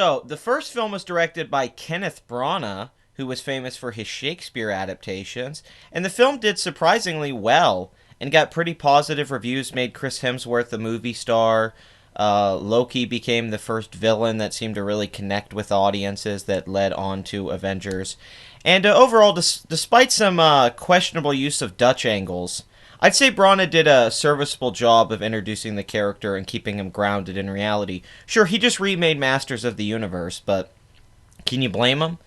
So, the first film was directed by Kenneth Branagh, who was famous for his Shakespeare adaptations, and the film did surprisingly well and got pretty positive reviews, made Chris Hemsworth a movie star. Loki became the first villain that seemed to really connect with audiences that led on to Avengers. And overall, despite some questionable use of Dutch angles, I'd say Branagh did a serviceable job of introducing the character and keeping him grounded in reality. Sure, he just remade Masters of the Universe, but can you blame him?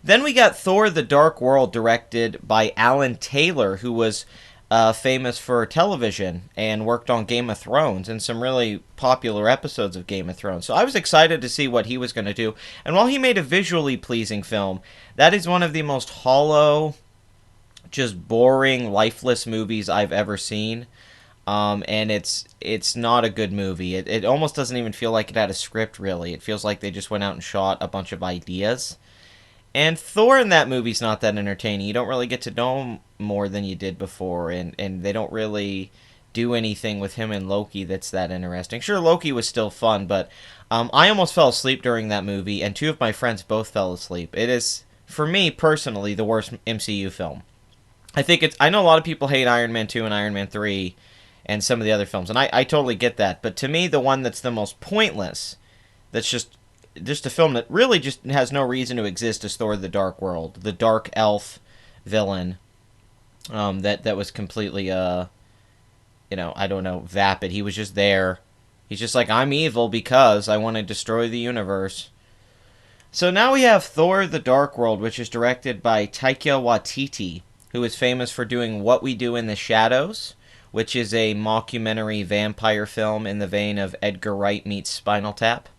Then we got Thor the Dark World, directed by Alan Taylor, who was famous for television and worked on Game of Thrones and some really popular episodes of Game of Thrones. So I was excited to see what he was going to do. And while he made a visually pleasing film, that is one of the most hollow, just boring, lifeless movies I've ever seen. And it's not a good movie. It almost doesn't even feel like it had a script, really. It feels like they just went out and shot a bunch of ideas. And Thor in that movie's not that entertaining. You don't really get to know him more than you did before, and they don't really do anything with him and Loki that's that interesting. Sure, Loki was still fun, but I almost fell asleep during that movie, and two of my friends both fell asleep. It is, for me personally, the worst MCU film. I know a lot of people hate Iron Man 2 and Iron Man 3 and some of the other films, and I totally get that, but to me, the one that's the most pointless, that's just a film that really just has no reason to exist is Thor the Dark World, the dark elf villain that was completely I don't know, vapid. He was just there. He's just like, I'm evil because I want to destroy the universe. So now we have Thor the Dark World, which is directed by Taika Waititi, who is famous for doing What We Do in the Shadows, which is a mockumentary vampire film in the vein of Edgar Wright meets Spinal Tap,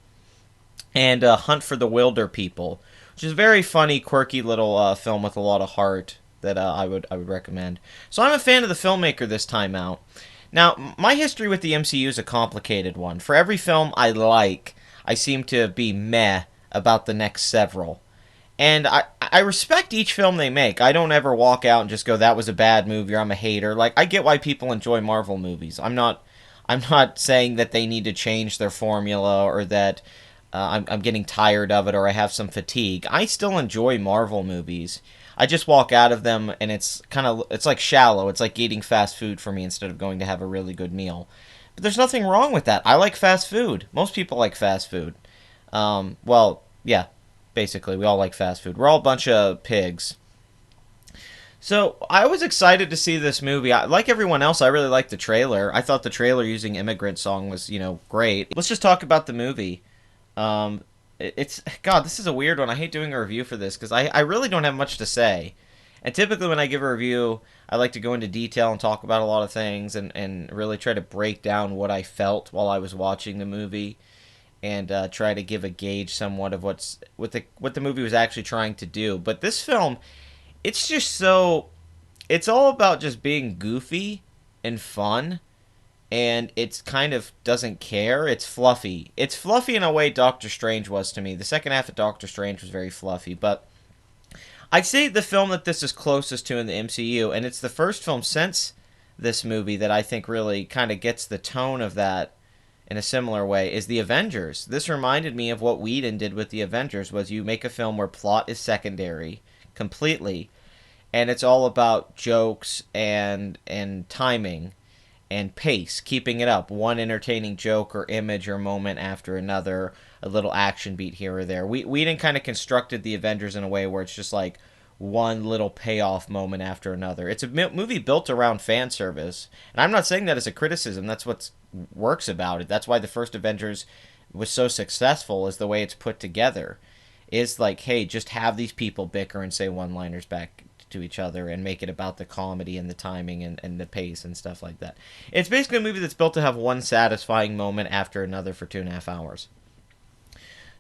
and Hunt for the Wilder People, which is a very funny, quirky little film with a lot of heart that I would recommend. So I'm a fan of the filmmaker this time out. Now, my history with the MCU is a complicated one. For every film I like, I seem to be meh about the next several. And I respect each film they make. I don't ever walk out and just go, that was a bad movie, or I'm a hater. Like, I get why people enjoy Marvel movies. I'm not saying that they need to change their formula, or that I'm getting tired of it, or I have some fatigue. I still enjoy Marvel movies. I just walk out of them and it's like shallow. It's like eating fast food for me instead of going to have a really good meal. But there's nothing wrong with that. I like fast food. Most people like fast food. Well, yeah, basically we all like fast food. We're all a bunch of pigs. So I was excited to see this movie. Like everyone else, I really liked the trailer. I thought the trailer using Immigrant Song was, great. Let's just talk about the movie. It's God, this is a weird one. I hate doing a review for this because I really don't have much to say. And typically when I give a review, I like to go into detail and talk about a lot of things and really try to break down what I felt while I was watching the movie, and try to give a gauge somewhat of what the movie was actually trying to do. But this film, it's all about just being goofy and fun, and it's kind of doesn't care. It's fluffy. It's fluffy in a way Doctor Strange was to me. The second half of Doctor Strange was very fluffy, but I'd say the film that this is closest to in the MCU, and it's the first film since this movie that I think really kind of gets the tone of that in a similar way, is the Avengers. This reminded me of what Whedon did with the Avengers, was you make a film where plot is secondary completely, and it's all about jokes and timing and pace, keeping it up. One entertaining joke or image or moment after another, a little action beat here or there. Whedon kind of constructed the Avengers in a way where it's just like one little payoff moment after another. It's a movie built around fan service, and I'm not saying that as a criticism. That's what works about it. That's why the first Avengers was so successful, is the way it's put together. Is like, hey, just have these people bicker and say one-liners back to each other and make it about the comedy and the timing and the pace and stuff like that. It's basically a movie that's built to have one satisfying moment after another for 2.5 hours.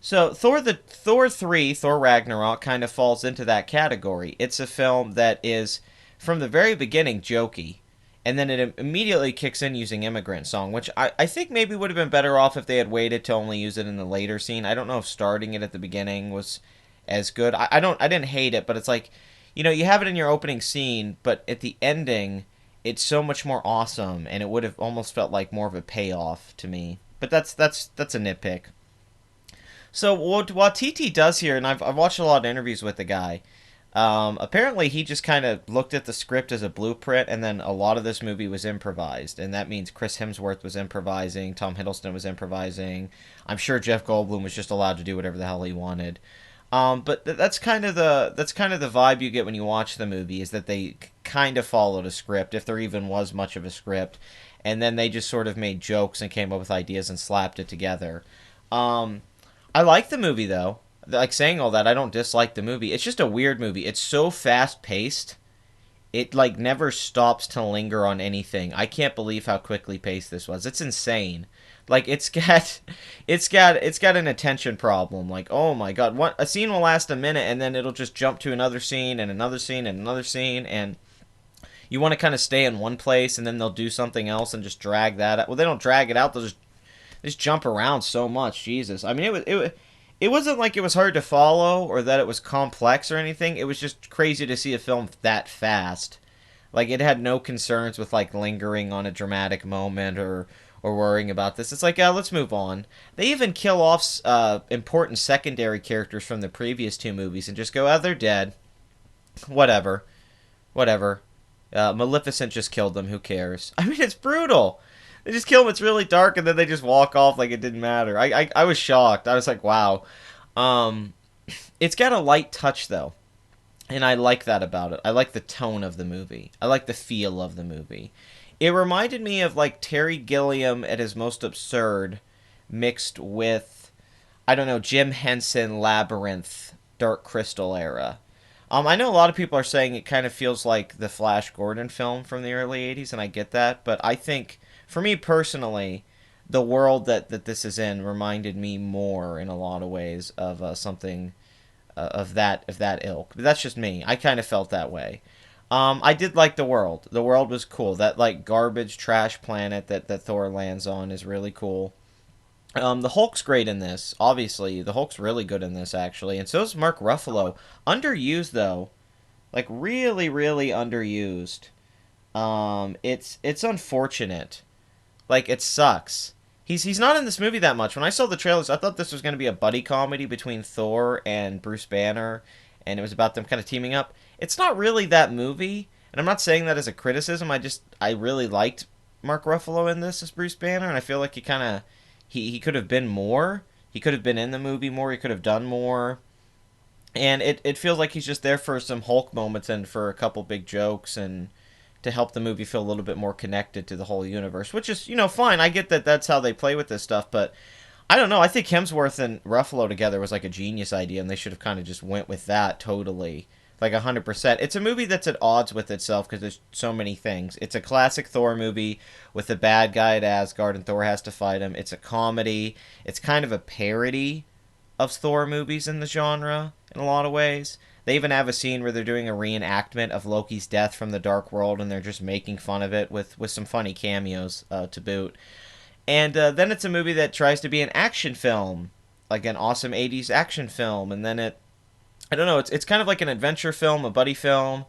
So Thor 3, Thor Ragnarok, kind of falls into that category. It's a film that is, from the very beginning, jokey. And then it immediately kicks in using Immigrant Song, which I think maybe would have been better off if they had waited to only use it in the later scene. I don't know if starting it at the beginning was as good. I didn't hate it, but it's like, you have it in your opening scene, but at the ending, it's so much more awesome, and it would have almost felt like more of a payoff to me. But that's a nitpick. So what Waititi does here, and I've watched a lot of interviews with the guy. Apparently, he just kind of looked at the script as a blueprint, and then a lot of this movie was improvised, and that means Chris Hemsworth was improvising, Tom Hiddleston was improvising. I'm sure Jeff Goldblum was just allowed to do whatever the hell he wanted. But that's kind of the vibe you get when you watch the movie is that they kind of followed a script, if there even was much of a script, and then they just sort of made jokes and came up with ideas and slapped it together. Um, I like the movie though. Like saying all that, I don't dislike the movie. It's just a weird movie. It's so fast paced. It like never stops to linger on anything. I can't believe how quickly paced this was. It's insane. Like it's got an attention problem. Like oh my god, what a scene will last a minute and then it'll just jump to another scene and another scene and another scene and you want to kind of stay in one place and then they'll do something else and just drag that out. Well, they don't drag it out. They'll just jump around so much. Jesus, I mean it wasn't like it was hard to follow or that it was complex or anything. It was just crazy to see a film that fast. Like it had no concerns with like lingering on a dramatic moment or worrying about this. It's like, yeah, let's move on. They even kill off important secondary characters from the previous two movies and just go, oh, they're dead. Whatever, whatever. Maleficent just killed them. Who cares? I mean, it's brutal. They just kill them. It's really dark, and then they just walk off like it didn't matter. I was shocked. I was like, wow. Um, it's got a light touch though, and I like that about it. I like the tone of the movie. I like the feel of the movie. It reminded me of like Terry Gilliam at his most absurd, mixed with I don't know Jim Henson Labyrinth Dark Crystal era. I know a lot of people are saying it kind of feels like the Flash Gordon film from the early 80s, and I get that, but I think, for me personally, the world that this is in reminded me more in a lot of ways of something of that ilk. But that's just me. I kind of felt that way. I did like the world. The world was cool. That like garbage trash planet that Thor lands on is really cool. The Hulk's great in this. Obviously, the Hulk's really good in this actually, and so is Mark Ruffalo. Underused though, like really, really underused. It's unfortunate. Like it sucks. He's not in this movie that much. When I saw the trailers, I thought this was going to be a buddy comedy between Thor and Bruce Banner, and it was about them kind of teaming up. It's not really that movie, and I'm not saying that as a criticism. I really liked Mark Ruffalo in this as Bruce Banner, and I feel like he could have been more. He could have been in the movie more. He could have done more. And it feels like he's just there for some Hulk moments and for a couple big jokes and to help the movie feel a little bit more connected to the whole universe, which is, fine. I get that that's how they play with this stuff, but I don't know. I think Hemsworth and Ruffalo together was like a genius idea, and they should have kind of just went with that totally. Like 100%. It's a movie that's at odds with itself because there's so many things. It's a classic Thor movie with a bad guy at Asgard and Thor has to fight him. It's a comedy. It's kind of a parody of Thor movies in the genre in a lot of ways. They even have a scene where they're doing a reenactment of Loki's death from the Dark World, and they're just making fun of it with some funny cameos to boot. And then it's a movie that tries to be an action film, like an awesome 80s action film, and then I don't know, it's kind of like an adventure film, a buddy film,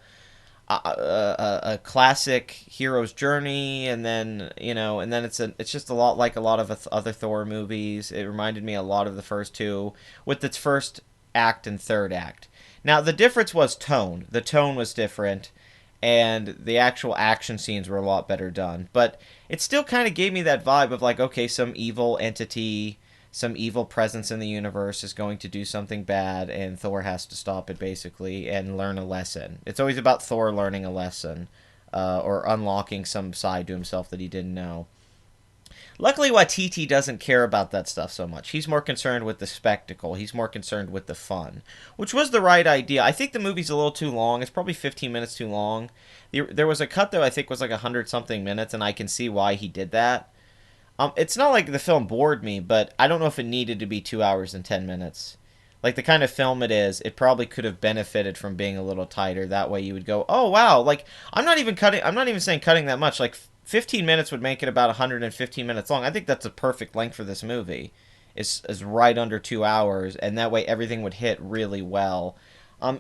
a classic hero's journey, and then it's just a lot like a lot of other Thor movies. It reminded me a lot of the first two, with its first act and third act. Now the difference was tone. The tone was different, and the actual action scenes were a lot better done. But it still kind of gave me that vibe of like, okay, some evil entity, some evil presence in the universe is going to do something bad, and Thor has to stop it basically and learn a lesson. It's always about Thor learning a lesson, or unlocking some side to himself that he didn't know. Luckily, Waititi doesn't care about that stuff so much. He's more concerned with the spectacle. He's more concerned with the fun, which was the right idea. I think the movie's a little too long. It's probably 15 minutes too long. There was a cut that I think was like 100-something minutes, and I can see why he did that. It's not like the film bored me, but I don't know if it needed to be 2 hours and 10 minutes. Like the kind of film it is, it probably could have benefited from being a little tighter. That way you would go, oh wow, like I'm not even saying cutting that much. Like 15 minutes would make it about 115 minutes long. I think that's a perfect length for this movie. Is right under 2 hours, and that way everything would hit really well.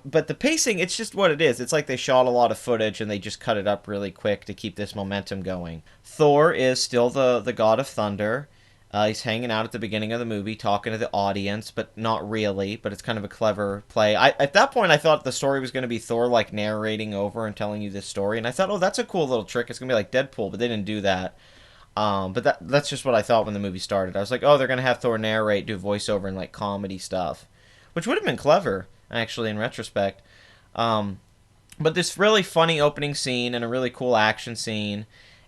But the pacing, it's just what it is. It's like they shot a lot of footage and they just cut it up really quick to keep this momentum going. Thor is still the god of thunder. He's hanging out at the beginning of the movie, talking to the audience, but not really. But it's kind of a clever play. At that point, I thought the story was going to be Thor like narrating over and telling you this story, and I thought, oh, that's a cool little trick. It's going to be like Deadpool, but they didn't do that. But that's just what I thought when the movie started. I was like, oh, they're going to have Thor narrate, do voiceover, and like comedy stuff, which would have been clever actually in retrospect. Um, but this really funny opening scene and a really cool action scene.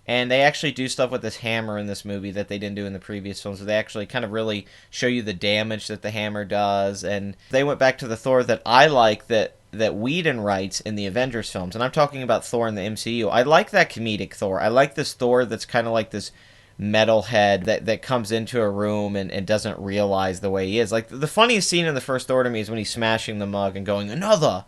And they actually do stuff with this hammer in this movie that they didn't do in the previous films. So they actually kind of really show you the damage that the hammer does. And they went back to the Thor that I like that Whedon writes in the Avengers films. And I'm talking about Thor in the MCU. I like that comedic Thor. I like this Thor that's kind of like this metalhead that comes into a room and doesn't realize the way he is. Like the funniest scene in the first Thor to me is when he's smashing the mug and going, another!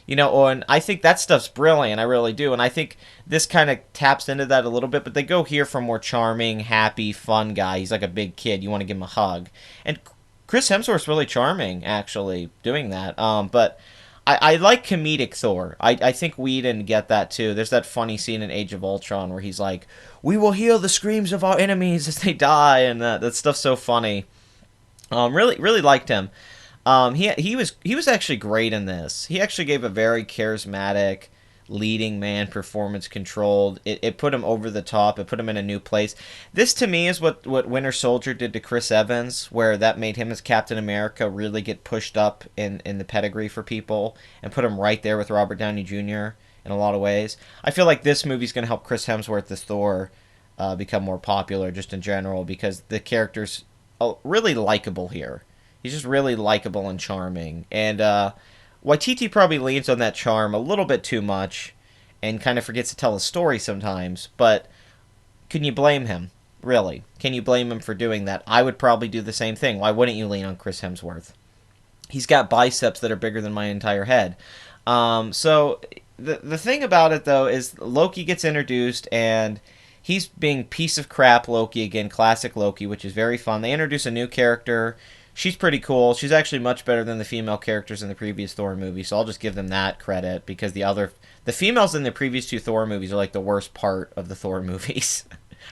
And I think that stuff's brilliant. I really do. And I think this kind of taps into that a little bit. But they go here for more charming, happy, fun guy. He's like a big kid. You want to give him a hug. And Chris Hemsworth's really charming, actually, doing that. But I like comedic Thor. I think Whedon get that too. There's that funny scene in Age of Ultron where he's like, "We will hear the screams of our enemies as they die," and that stuff's so funny. Really liked him. He was actually great in this. He actually gave a very charismatic leading man performance controlled. It put him over the top. It put him in a new place. This to me is what Winter Soldier did to Chris Evans, where that made him as Captain America really get pushed up in the pedigree for people and put him right there with Robert Downey Jr. in a lot of ways. I feel like this movie's going to help Chris Hemsworth as Thor become more popular just in general because the character's really likable here. He's just really likable and charming. And Waititi probably leans on that charm a little bit too much and kind of forgets to tell a story sometimes. But can you blame him? Really? Can you blame him for doing that? I would probably do the same thing. Why wouldn't you lean on Chris Hemsworth? He's got biceps that are bigger than my entire head. So the thing about it, though, is Loki gets introduced and he's being piece of crap Loki again, classic Loki, which is very fun. They introduce a new character. She's pretty cool. She's actually much better than the female characters in the previous Thor movie, so I'll just give them that credit because the females in the previous two Thor movies are like the worst part of the Thor movies.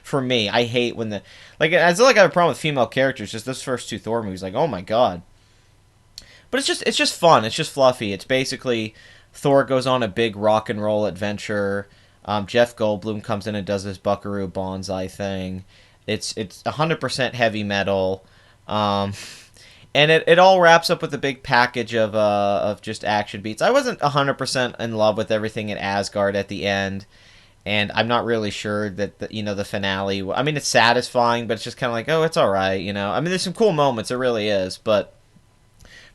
For me, I hate when I feel like I have a problem with female characters. Just those first two Thor movies, like oh my god. But it's just fun. It's just fluffy. It's basically Thor goes on a big rock and roll adventure. Jeff Goldblum comes in and does this Buckaroo Banzai thing. It's 100% heavy metal. And it all wraps up with a big package of just action beats. I wasn't 100% in love with everything in Asgard at the end, and I'm not really sure that the finale. I mean, it's satisfying, but it's just kind of like, oh, it's all right. I mean, there's some cool moments. It really is, but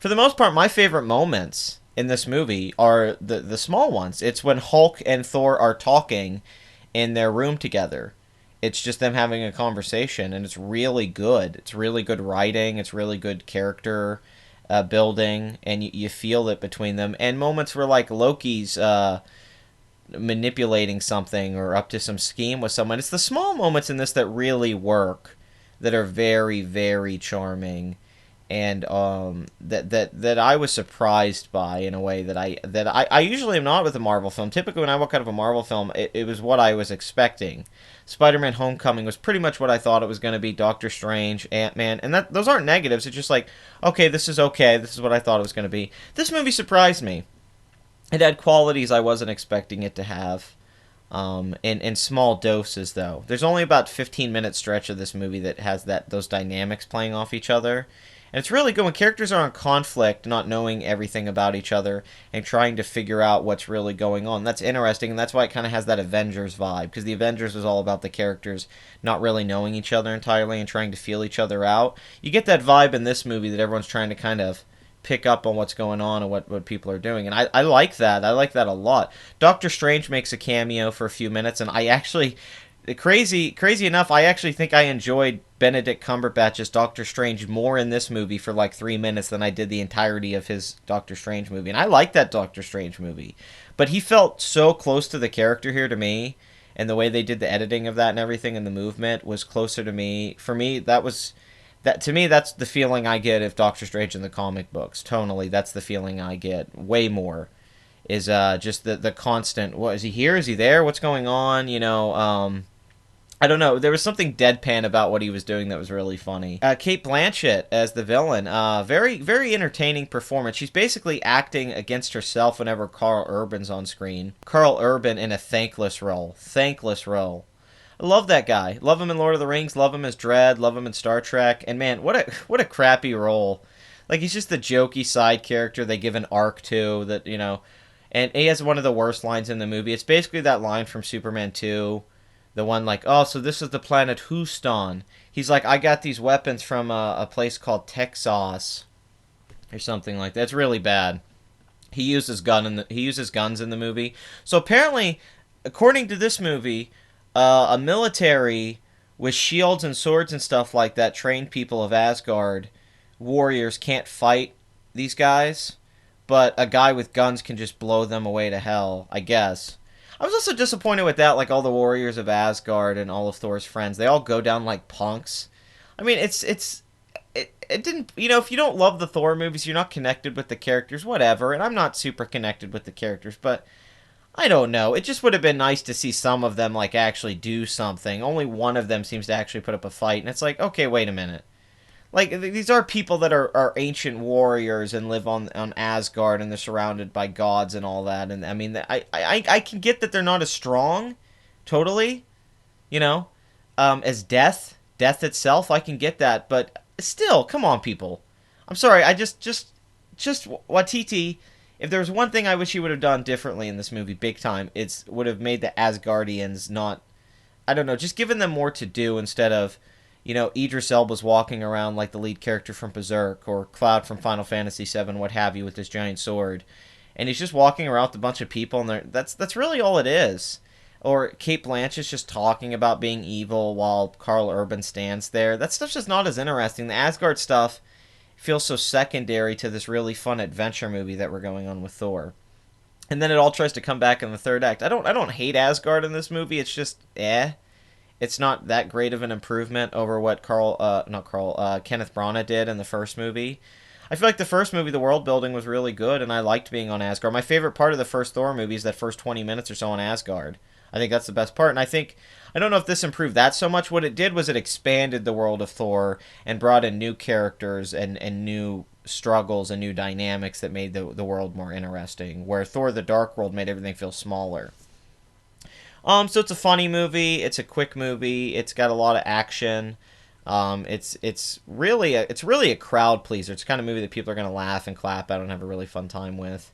for the most part, my favorite moments in this movie are the small ones. It's when Hulk and Thor are talking in their room together. It's just them having a conversation, and it's really good. It's really good writing. It's really good character building, and you feel it between them. And moments where like Loki's manipulating something or up to some scheme with someone. It's the small moments in this that really work, that are very very charming, and that I was surprised by in a way that I usually am not with a Marvel film. Typically, when I walk out of a Marvel film, it was what I was expecting. Spider-Man: Homecoming was pretty much what I thought it was going to be. Doctor Strange, Ant-Man, and those aren't negatives. It's just like, okay, this is okay. This is what I thought it was going to be. This movie surprised me. It had qualities I wasn't expecting it to have. In small doses, though. There's only about 15-minute stretch of this movie that has those dynamics playing off each other. And it's really good when characters are in conflict, not knowing everything about each other, and trying to figure out what's really going on. That's interesting, and that's why it kind of has that Avengers vibe, because the Avengers was all about the characters not really knowing each other entirely and trying to feel each other out. You get that vibe in this movie that everyone's trying to kind of pick up on what's going on and what people are doing. And I like that. I like that a lot. Doctor Strange makes a cameo for a few minutes, and I actually... Crazy enough, I actually think I enjoyed Benedict Cumberbatch's Doctor Strange more in this movie for like 3 minutes than I did the entirety of his Doctor Strange movie. And I like that Doctor Strange movie. But he felt so close to the character here to me, and the way they did the editing of that and everything and the movement was closer to me. For me, to me, that's the feeling I get of Doctor Strange in the comic books. Tonally, that's the feeling I get way more. Is just the constant, what, is he here? Is he there? What's going on? I don't know. There was something deadpan about what he was doing that was really funny. Kate Blanchett as the villain. Very, very entertaining performance. She's basically acting against herself whenever Carl Urban's on screen. Carl Urban in a thankless role. Thankless role. I love that guy. Love him in Lord of the Rings. Love him as Dredd. Love him in Star Trek. And man, what a crappy role. Like he's just the jokey side character they give an arc to that and he has one of the worst lines in the movie. It's basically that line from Superman 2. The one like, oh, so this is the planet Houston. He's like, I got these weapons from a place called Texas, or something like that. It's really bad. He uses guns in the movie. So apparently, according to this movie, a military with shields and swords and stuff like that trained people of Asgard warriors can't fight these guys, but a guy with guns can just blow them away to hell, I guess. I was also disappointed with that, like all the warriors of Asgard and all of Thor's friends, they all go down like punks. I mean, it didn't, if you don't love the Thor movies, you're not connected with the characters, whatever, and I'm not super connected with the characters, but I don't know. It just would have been nice to see some of them, like, actually do something. Only one of them seems to actually put up a fight, and it's like, okay, wait a minute. Like, these are people that are ancient warriors and live on Asgard, and they're surrounded by gods and all that, and, I mean, I can get that they're not as strong, totally, as Death itself, I can get that, but still, come on, people. I'm sorry, I just Waititi, if there was one thing I wish he would have done differently in this movie, big time, it would have made the Asgardians not, I don't know, just given them more to do instead of, Idris Elba's walking around like the lead character from Berserk or Cloud from Final Fantasy VII, what have you, with this giant sword. And he's just walking around with a bunch of people, and that's really all it is. Or Kate Blanchett's just talking about being evil while Carl Urban stands there. That stuff's just not as interesting. The Asgard stuff feels so secondary to this really fun adventure movie that we're going on with Thor. And then it all tries to come back in the third act. I don't hate Asgard in this movie. It's just It's not that great of an improvement over what Kenneth Branagh did in the first movie. I feel like the first movie, the world building was really good, and I liked being on Asgard. My favorite part of the first Thor movie is that first 20 minutes or so on Asgard. I think that's the best part, and I don't know if this improved that so much. What it did was it expanded the world of Thor and brought in new characters and new struggles and new dynamics that made the world more interesting, where Thor the Dark World made everything feel smaller. So it's a funny movie. It's a quick movie. It's got a lot of action. It's really a crowd pleaser. It's the kind of movie that people are gonna laugh and clap at and have a really fun time with.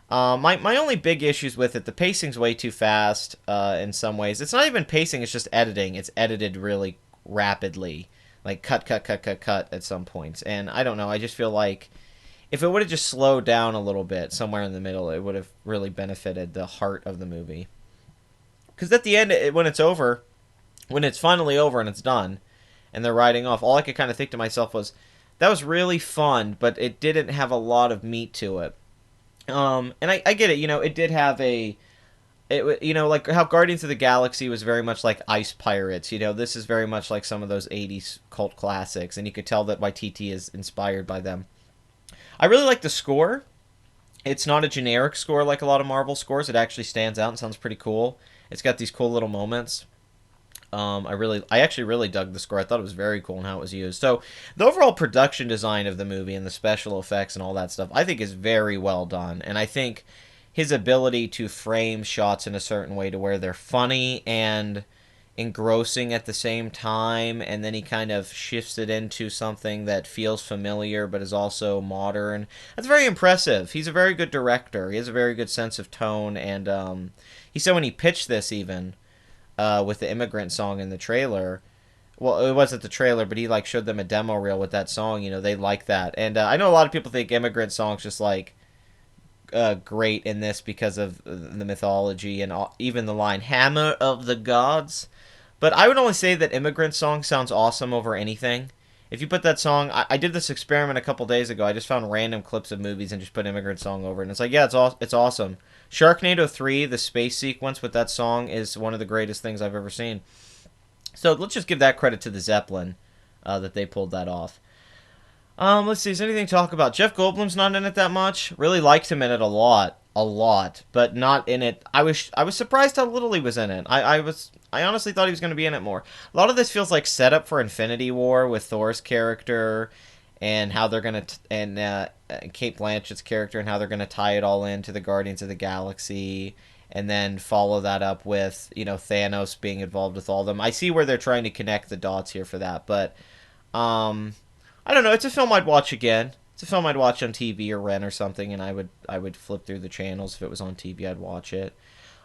My only big issues with it, the pacing's way too fast in some ways. It's not even pacing, it's just editing. It's edited really rapidly. Like cut at some points. And I don't know, I just feel like if it would have just slowed down a little bit somewhere in the middle, it would have really benefited the heart of the movie. Because at the end, when it's over, when it's finally over and it's done, and they're riding off, all I could kind of think to myself was, that was really fun, but it didn't have a lot of meat to it. And I get it, it did have like how Guardians of the Galaxy was very much like Ice Pirates, this is very much like some of those 80s cult classics, and you could tell that Waititi is inspired by them. I really like the score. It's not a generic score like a lot of Marvel scores. It actually stands out and sounds pretty cool. It's got these cool little moments. I actually really dug the score. I thought it was very cool and how it was used. So the overall production design of the movie and the special effects and all that stuff, I think is very well done. And I think his ability to frame shots in a certain way to where they're funny and engrossing at the same time, and then he kind of shifts it into something that feels familiar but is also modern. That's very impressive. He's a very good director. He has a very good sense of tone, and he said when he pitched this even with the Immigrant song in the trailer, well, it wasn't the trailer, but he like showed them a demo reel with that song. They like that, and I know a lot of people think Immigrant song's just like great in this because of the mythology and even the line "Hammer of the Gods." But I would only say that Immigrant song sounds awesome over anything. If you put that song, I did this experiment a couple days ago. I just found random clips of movies and just put Immigrant song over it. And it's like, yeah, it's awesome. Sharknado 3, the space sequence with that song is one of the greatest things I've ever seen. So let's just give that credit to the Zeppelin that they pulled that off. Let's see, is there anything to talk about? Jeff Goldblum's not in it that much. Really liked him in it a lot. a lot, but not in it. I was surprised how little he was in it. I honestly thought he was going to be in it more. A lot of this feels like setup for Infinity War with Thor's character and how they're going to and Kate Blanchett's character and how they're going to tie it all into the Guardians of the Galaxy and then follow that up with, Thanos being involved with all of them. I see where they're trying to connect the dots here for that, but um I don't know. It's a film I'd watch again. It's a film I'd watch on TV or rent or something, and I would flip through the channels if it was on TV. I'd watch it.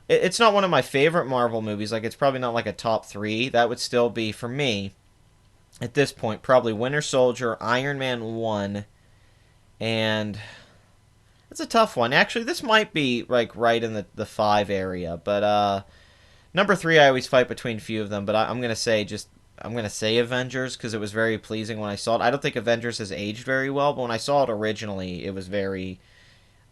It's not one of my favorite Marvel movies. Like it's probably not like a top three. That would still be for me at this point probably Winter Soldier, Iron Man 1, and it's a tough one. Actually, this might be like right in the five area, but number three I always fight between a few of them. But I'm gonna say Avengers because it was very pleasing when I saw it. I don't think Avengers has aged very well, but when I saw it originally, it was very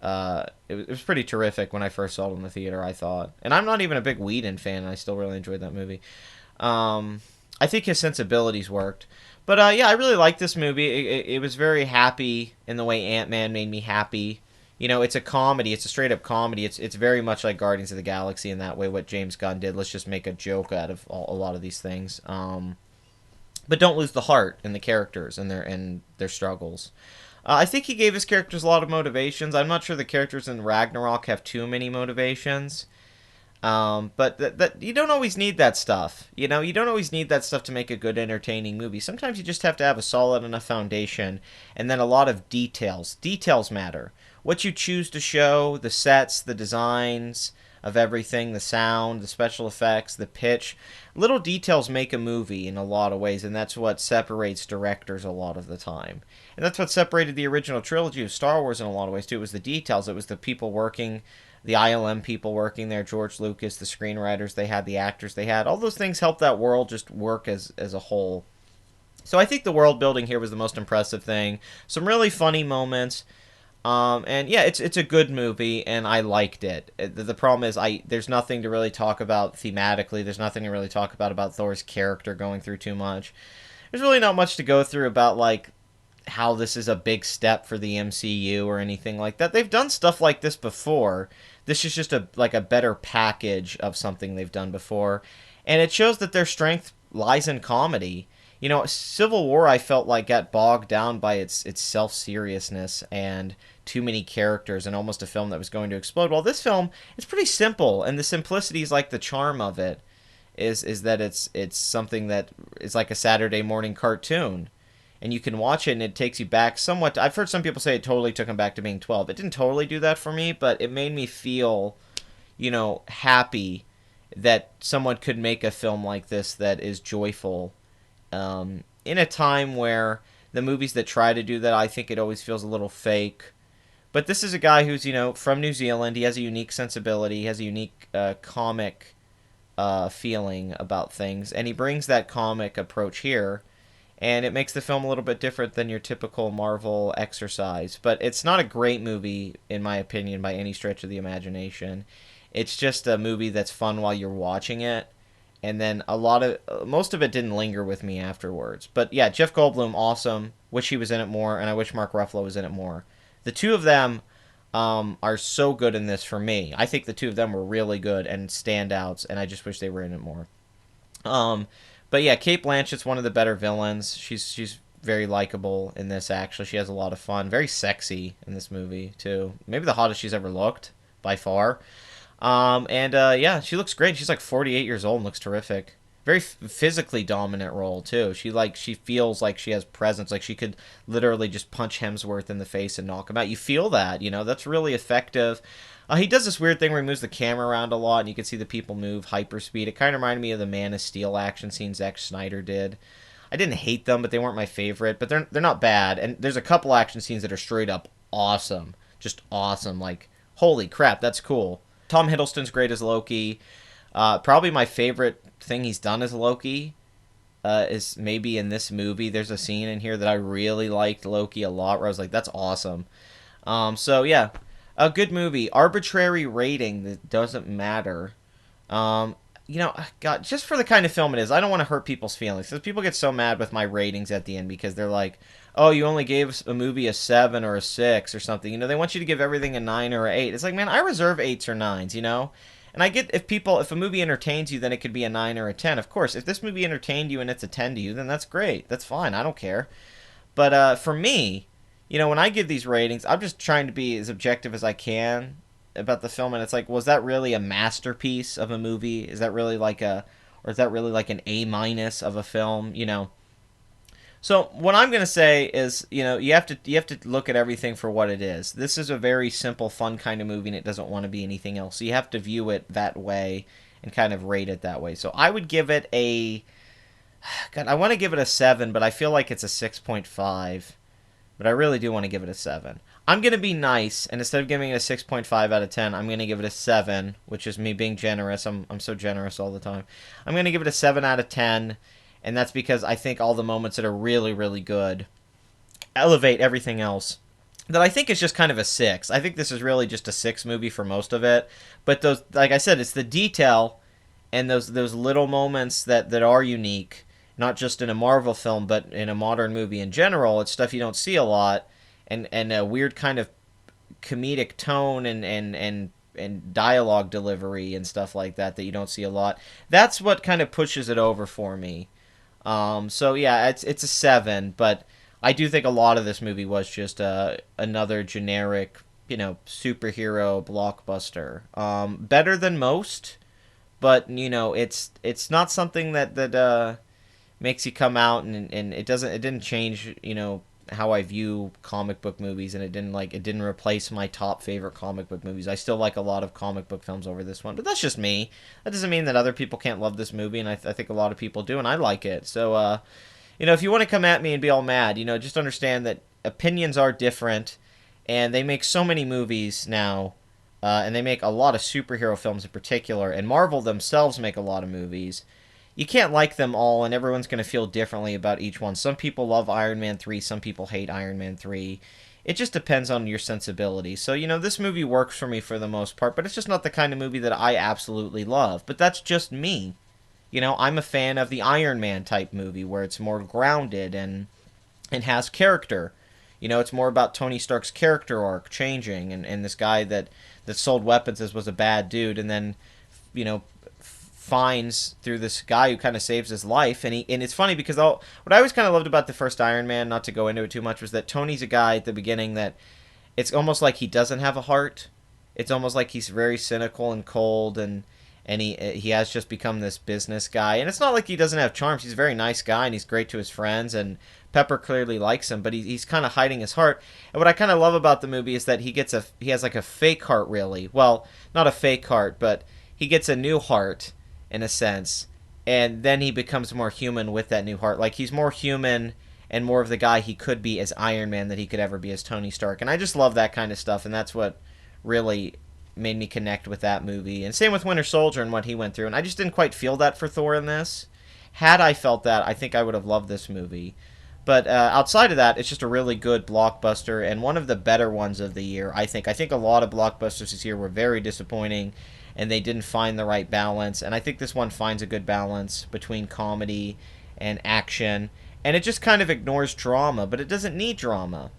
it was pretty terrific when I first saw it in the theater, I thought. And I'm not even a big Whedon fan, and I still really enjoyed that movie. I think his sensibilities worked. But yeah, I really liked this movie. It was very happy in the way Ant-Man made me happy. It's a comedy. It's a straight-up comedy. It's very much like Guardians of the Galaxy in that way, what James Gunn did. Let's just make a joke out of a lot of these things. But don't lose the heart in the characters and their struggles. I think he gave his characters a lot of motivations. I'm not sure the characters in Ragnarok have too many motivations. But that you don't always need that stuff. You don't always need that stuff to make a good, entertaining movie. Sometimes you just have to have a solid enough foundation, and then a lot of details. Details matter. What you choose to show, the sets, the designs of everything, the sound, the special effects, the pitch. Little details make a movie in a lot of ways, and that's what separates directors a lot of the time. And that's what separated the original trilogy of Star Wars in a lot of ways, too. It was the details. It was the people working, the ILM people working there, George Lucas, the screenwriters they had, the actors they had. All those things helped that world just work as a whole. So I think the world building here was the most impressive thing. Some really funny moments. And yeah, it's a good movie, and I liked it. The problem is, there's nothing to really talk about thematically. There's nothing to really talk about Thor's character going through too much. There's really not much to go through about like how this is a big step for the MCU or anything like that. They've done stuff like this before. This is just a better package of something they've done before, and it shows that their strength lies in comedy. Civil War I felt like got bogged down by its self-seriousness and too many characters and almost a film that was going to explode. Well, this film, it's pretty simple, and the simplicity is like the charm of it is that it's something that is like a Saturday morning cartoon. And you can watch it and it takes you back somewhat. I've heard some people say it totally took them back to being 12. It didn't totally do that for me, but it made me feel, happy that someone could make a film like this that is joyful in a time where the movies that try to do that, I think it always feels a little fake. But this is a guy who's, from New Zealand. He has a unique sensibility. He has a unique comic feeling about things. And he brings that comic approach here. And it makes the film a little bit different than your typical Marvel exercise. But it's not a great movie, in my opinion, by any stretch of the imagination. It's just a movie that's fun while you're watching it. And then most of it didn't linger with me afterwards. But yeah, Jeff Goldblum, awesome. Wish he was in it more, and I wish Mark Ruffalo was in it more. The two of them are so good in this for me. I think the two of them were really good and standouts, and I just wish they were in it more. But yeah, Kate Blanchett's one of the better villains. She's very likable in this, actually. She has a lot of fun. Very sexy in this movie, too. Maybe the hottest she's ever looked, by far. Yeah, she looks great. She's like 48 years old and looks terrific. Very physically dominant role, too. She feels like she has presence. Like she could literally just punch Hemsworth in the face and knock him out. You feel that, that's really effective. He does this weird thing where he moves the camera around a lot, and you can see the people move hyperspeed. It kind of reminded me of the Man of Steel action scene Zack Snyder did. I didn't hate them, but they weren't my favorite. But they're not bad. And there's a couple action scenes that are straight up awesome, just awesome. Like, holy crap, that's cool. Tom Hiddleston's great as Loki. Probably my favorite thing he's done as Loki is maybe in this movie. There's a scene in here that I really liked Loki a lot, where I was like, that's awesome. So yeah. A good movie. Arbitrary rating that doesn't matter. God, just for the kind of film it is, I don't want to hurt people's feelings. Because people get so mad with my ratings at the end because they're like, oh, you only gave a movie a 7 or a 6 or something. They want you to give everything a 9 or a 8. It's like, man, I reserve 8s or 9s. And I get if a movie entertains you, then it could be a 9 or a 10. Of course, if this movie entertained you and it's a 10 to you, then that's great. That's fine. I don't care. But for me, when I give these ratings, I'm just trying to be as objective as I can about the film. And it's like, was that really a masterpiece of a movie? Is that really or is that really like an A minus of a film? So what I'm gonna say is, you have to look at everything for what it is. This is a very simple, fun kind of movie, and it doesn't want to be anything else. So you have to view it that way and kind of rate it that way. So I would give it a, God, I want to give it a 7, but I feel like it's a 6.5. But I really do want to give it a 7. I'm gonna be nice, and instead of giving it a 6.5 out of 10, I'm gonna give it a 7, which is me being generous. I'm so generous all the time. I'm gonna give it a 7 out of 10. And that's because I think all the moments that are really, really good elevate everything else. That I think is just kind of a 6. I think this is really just a 6 movie for most of it. But those, like I said, it's the detail and those little moments that are unique, not just in a Marvel film, but in a modern movie in general. It's stuff you don't see a lot, and a weird kind of comedic tone and dialogue delivery and stuff like that you don't see a lot. That's what kind of pushes it over for me. So yeah, it's a 7, but I do think a lot of this movie was just another generic, superhero blockbuster. Better than most, but it's not something that makes you come out and it didn't change how I view comic book movies, and it didn't replace my top favorite comic book movies. I still like a lot of comic book films over this one, but that's just me. That doesn't mean that other people can't love this movie, and I think a lot of people do, and I like it. So, if you want to come at me and be all mad, just understand that opinions are different, and they make so many movies now, and they make a lot of superhero films in particular, and Marvel themselves make a lot of movies. You can't like them all, and everyone's going to feel differently about each one. Some people love Iron Man 3, some people hate Iron Man 3. It just depends on your sensibility. So, this movie works for me for the most part, but it's just not the kind of movie that I absolutely love. But that's just me. I'm a fan of the Iron Man type movie, where it's more grounded and has character. It's more about Tony Stark's character arc changing, and this guy that sold weapons was a bad dude, and then, finds through this guy who kind of saves his life. And it's funny because what I always kind of loved about the first Iron Man, not to go into it too much, was that Tony's a guy at the beginning that it's almost like he doesn't have a heart. It's almost like he's very cynical and cold, and he has just become this business guy. And it's not like he doesn't have charms. He's a very nice guy, and he's great to his friends, and Pepper clearly likes him, but he's kind of hiding his heart. And what I kind of love about the movie is that he has like a fake heart, really. Well, not a fake heart, but he gets a new heart in a sense, and then he becomes more human with that new heart. Like, he's more human and more of the guy he could be as Iron Man than he could ever be as Tony Stark. And I just love that kind of stuff, and that's what really made me connect with that movie. And same with Winter Soldier and what he went through. And I just didn't quite feel that for Thor in this. Had I felt that, I think I would have loved this movie. But outside of that, it's just a really good blockbuster, and one of the better ones of the year, I think. I think a lot of blockbusters this year were very disappointing, and they didn't find the right balance. And I think this one finds a good balance between comedy and action. And it just kind of ignores drama, but it doesn't need drama.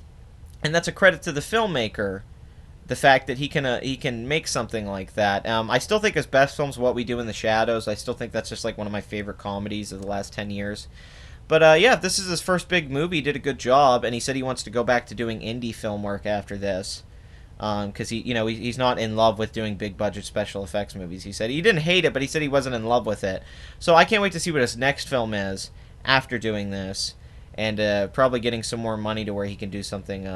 And that's a credit to the filmmaker, the fact that he can make something like that. I still think his best film's What We Do in the Shadows. I still think that's just like one of my favorite comedies of the last 10 years. But yeah, if this is his first big movie, he did a good job, and he said he wants to go back to doing indie film work after this. Because he's not in love with doing big budget special effects movies. He said he didn't hate it, but he said he wasn't in love with it. So I can't wait to see what his next film is after doing this, and probably getting some more money to where he can do something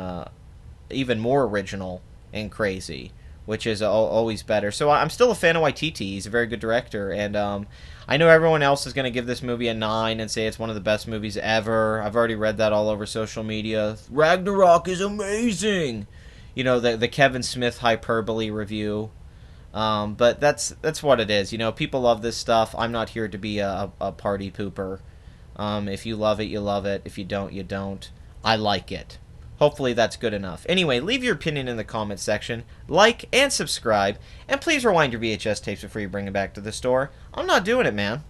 even more original and crazy, which is always better. So I'm still a fan of Waititi. He's a very good director, and I know everyone else is going to give this movie a 9 and say it's one of the best movies ever. I've already read that all over social media. Ragnarok is amazing. The Kevin Smith hyperbole review. But that's what it is. People love this stuff. I'm not here to be a party pooper. If you love it, you love it. If you don't, you don't. I like it. Hopefully that's good enough. Anyway, leave your opinion in the comments section. Like and subscribe. And please rewind your VHS tapes before you bring them back to the store. I'm not doing it, man.